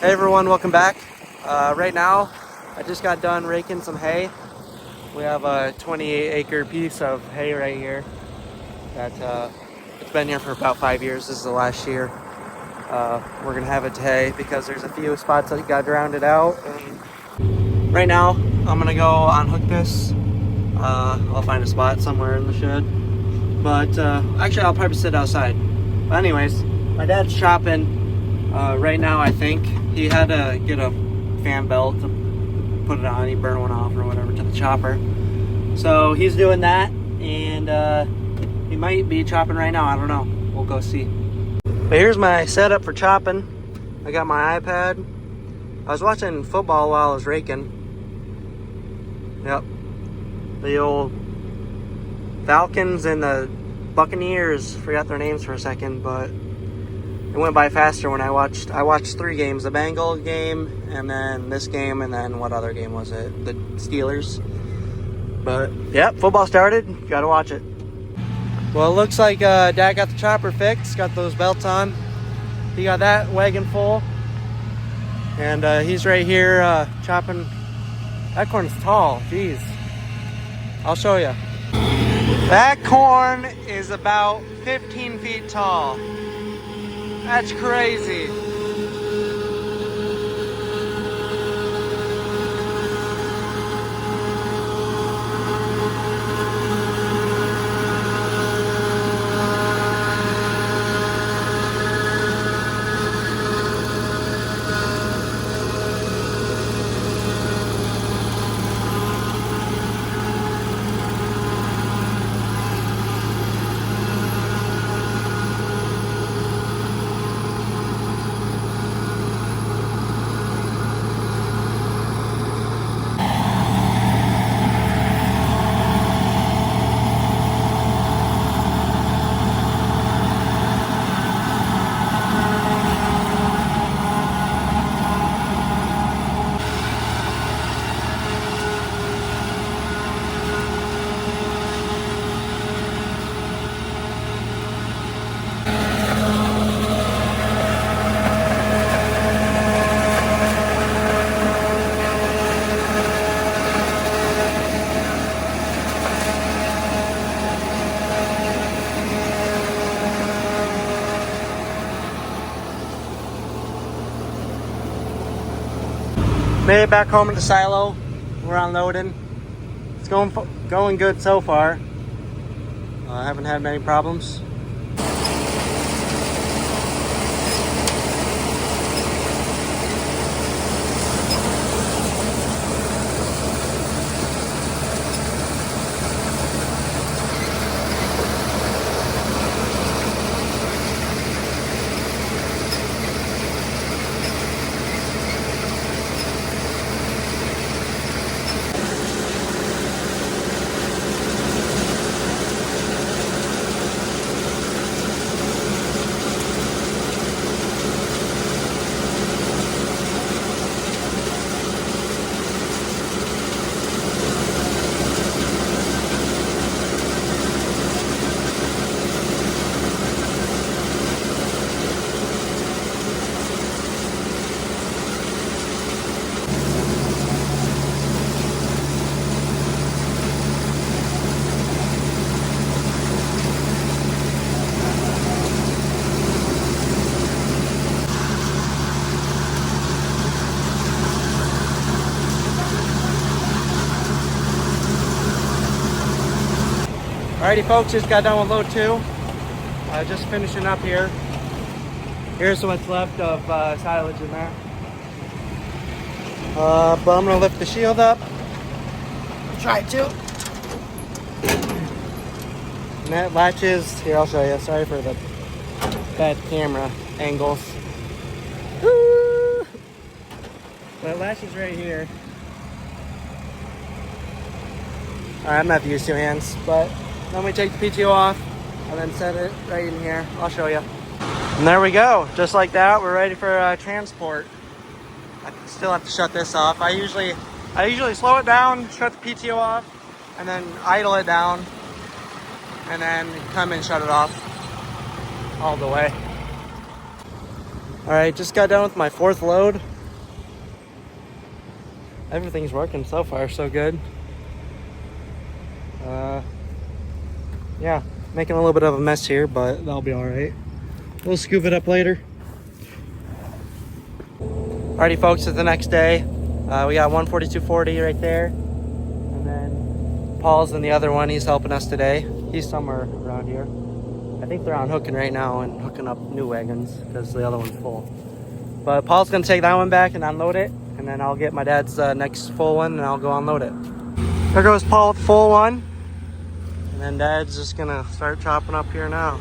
Hey everyone, welcome back. Right now, I just got done raking some hay. We have a 28-acre piece of hay right here that it's been here for about 5 years. This is the last year. We're gonna have it to hay because there's a few spots that got rounded out. And right now, I'm gonna go unhook this. I'll find a spot somewhere in the shed. But actually, I'll probably sit outside. But anyways, my dad's chopping. Right now, I think he had to get a fan belt to put it on. He burned one off or whatever to the chopper. So he's doing that, and he might be chopping right now. I don't know. We'll go see. But here's my setup for chopping. I got my iPad. I was watching football while I was raking. Yep. The old Falcons and the Buccaneers. Forgot their names for a second, but it went by faster when I watched 3 games. The Bengals game, and then this game, and then what other game was it? The Steelers. But, yep, football started. Gotta watch it. Well, it looks like Dad got the chopper fixed. Got those belts on. He got that wagon full. And he's right here chopping. That corn's tall. Jeez. I'll show you. That corn is about 15 feet tall. That's crazy. Made it back home in the silo. We're unloading. It's going good so far. I haven't had many problems. Alrighty folks, just got done with load 2. Just finishing up here. Here's what's left of silage in there. But I'm gonna lift the shield up. Try to. And that latches, here I'll show you, sorry for the bad camera angles. Woo! That latches right here. Alright, I'm not used to hands, but then we take the PTO off and then set it right in here. I'll show you. And there we go. Just like that, we're ready for transport. I still have to shut this off. I usually slow it down, shut the PTO off, and then idle it down, and then come and shut it off all the way. All right, just got done with my 4th load. everything's working so far, so good. Yeah, making a little bit of a mess here, but that'll be all right. We'll scoop it up later. Alrighty, folks, it's the next day. We got 14240 right there, and then Paul's in the other one. He's helping us today. He's somewhere around here. I think they're on hooking right now and hooking up new wagons because the other one's full. But Paul's gonna take that one back and unload it, and then I'll get my dad's next full one and I'll go unload it. There goes Paul with the full one, and then Dad's just gonna start chopping up here now.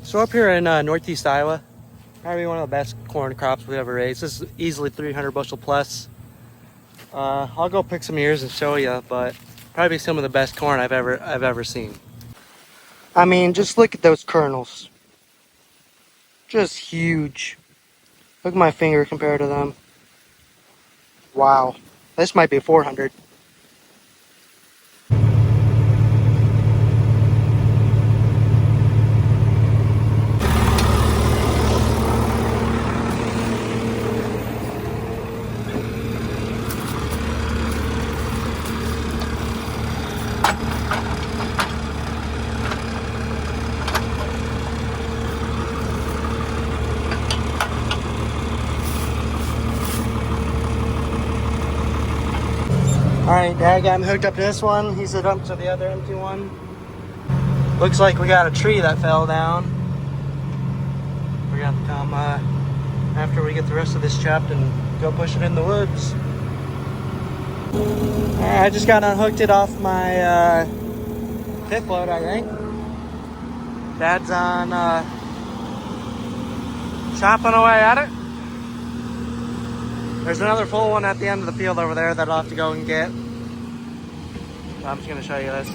So up here in northeast Iowa, probably one of the best corn crops we ever raised. This is easily 300 bushel plus. I'll go pick some ears and show you, but probably some of the best corn I've ever seen. I mean, just look at those kernels. Just huge. Look at my finger compared to them. Wow. This might be 400. Alright, Dad got me hooked up to this one. He's hooked up to the other empty one. Looks like we got a tree that fell down. We're gonna come after we get the rest of this chopped and go push it in the woods. I just got unhooked it off my fifth load, I think. Dad's on chopping away at it. There's another full one at the end of the field over there that I'll have to go and get. So I'm just going to show you this.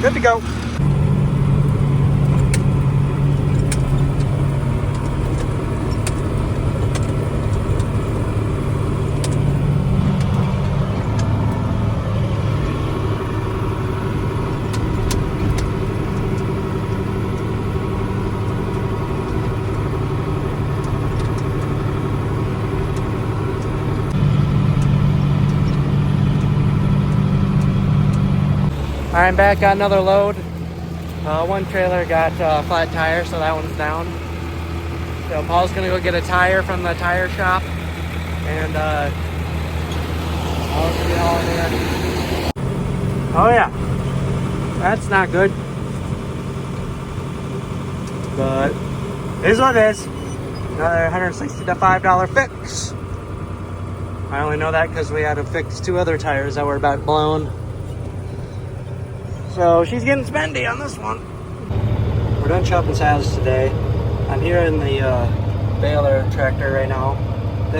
Good to go. I'm back, got another load. One trailer got a flat tire, so that one's down. So Paul's gonna go get a tire from the tire shop, and I'll get all in there. Oh yeah, That's not good. But it is what it is. Another $165 fix. I only know that because we had to fix 2 other tires that were about blown. So she's getting spendy on this one. We're done chopping siles today. I'm here in the baler tractor right now. We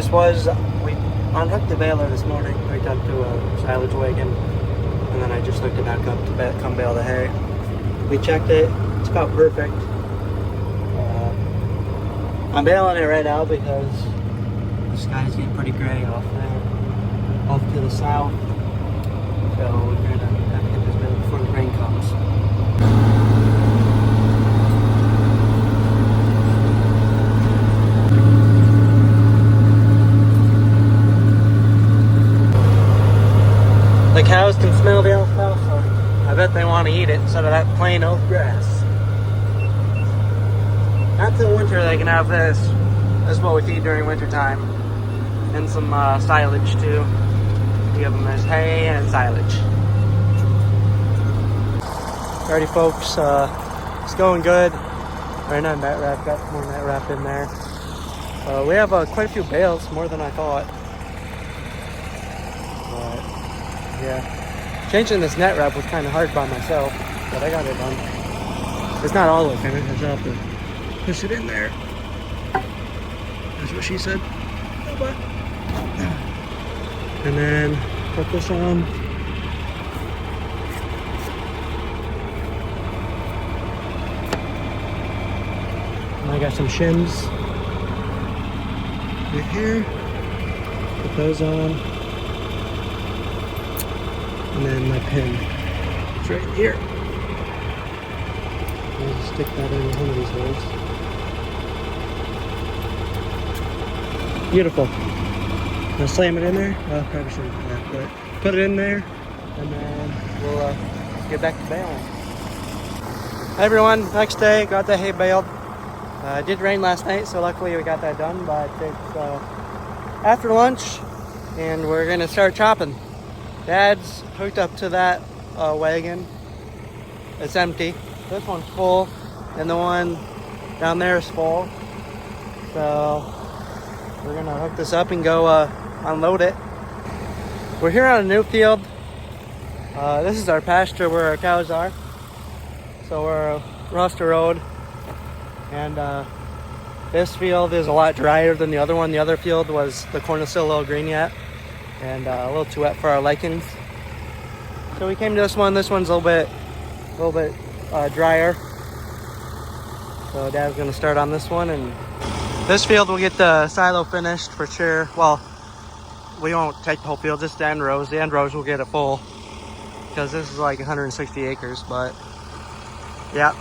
unhooked the baler this morning, hooked up to a silage wagon, and then I just hooked it back up to come bale the hay. We checked it, it's about perfect. I'm baling it right now because the sky's getting pretty gray off there, off to the south. So we're gonna have to get this bale before the rain comes. The cows can smell the alfalfa. I bet they want to eat it instead of that plain old grass. After the winter, they can have this. This is what we feed during winter time. And some silage too. We give them this hay and silage. Alrighty folks, it's going good. Right now, net wrap, got more net wrap in there. We have quite a few bales, more than I thought. But yeah, changing this net wrap was kind of hard by myself, but I got it done. It's not all of it, I just have to push it in there. That's what she said. And then put this on. And I got some shims right here. Put those on. And then my pin. It's right here. I'll just stick that in one of these holes. Beautiful. I'll slam it in there. Well, probably shouldn't do that, but put it in there, and then we'll get back to baling. Hi everyone, next day, got the hay baled. It did rain last night, so luckily we got that done, but it's after lunch, and we're gonna start chopping. Dad's hooked up to that wagon. It's empty. This one's full, and the one down there is full. So we're gonna hook this up and go unload it. We're here on a new field. This is our pasture where our cows are. So we're Roster Road, and this field is a lot drier than the other one. The other field was the corn is still a little green yet, and a little too wet for our likings. So we came to this one. This one's a little bit drier. So Dad's gonna start on this one, and this field will get the silo finished for sure. Well, we won't take the whole field, just the end rows. The end rows will get it full because this is like 160 acres, but yeah.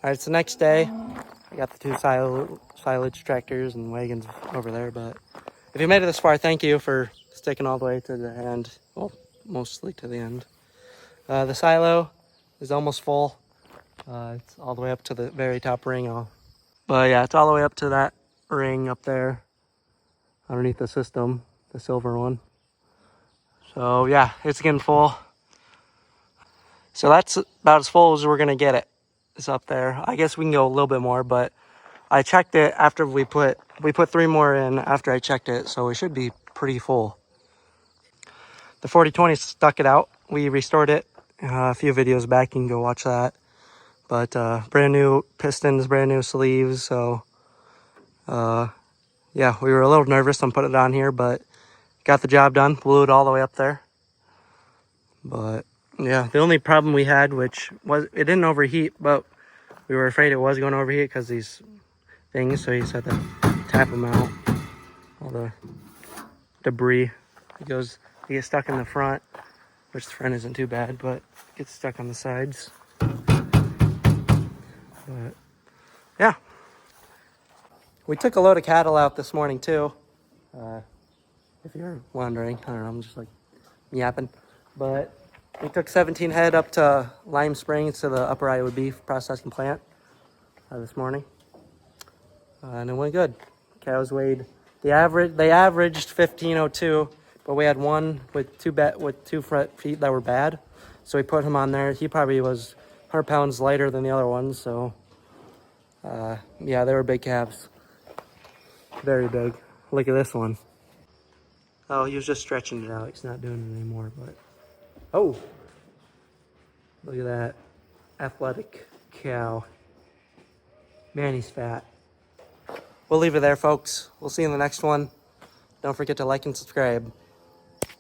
right, it's the next day. I got the two silage tractors and wagons over there, but if you made it this far, thank you for sticking all the way to the end. Well, mostly to the end. The silo is almost full. It's all the way up to the very top ring. But yeah, it's all the way up to that ring up there underneath the system, the silver one. So yeah, it's getting full. So that's about as full as we're gonna get it. It's up there. I guess we can go a little bit more, but I checked it after we put 3 more in after I checked it, so it should be pretty full. The 4020 stuck it out. We restored it a few videos back. You can go watch that. But brand new pistons, brand new sleeves. So yeah, we were a little nervous on putting it on here, but got the job done. Blew it all the way up there. But yeah, the only problem we had, which was it didn't overheat, but we were afraid it was going to overheat because these things. So you just had to tap them out. All the debris. It gets stuck in the front, which the front isn't too bad, but it gets stuck on the sides. But yeah, we took a load of cattle out this morning too. If you're wondering, I don't know, I'm just like yapping. But we took 17 head up to Lime Springs to the Upper Iowa Beef Processing Plant this morning, and it went good. Cows weighed they averaged 1502, but we had one with two front feet that were bad, so we put him on there. He probably was 100 pounds lighter than the other ones, so yeah, they were big calves, very big. Look at this one. Oh, he was just stretching it out. He's not doing it anymore, but oh, look at that athletic cow. Man, he's fat. We'll leave it there, folks. We'll see you in the next one. Don't forget to like and subscribe.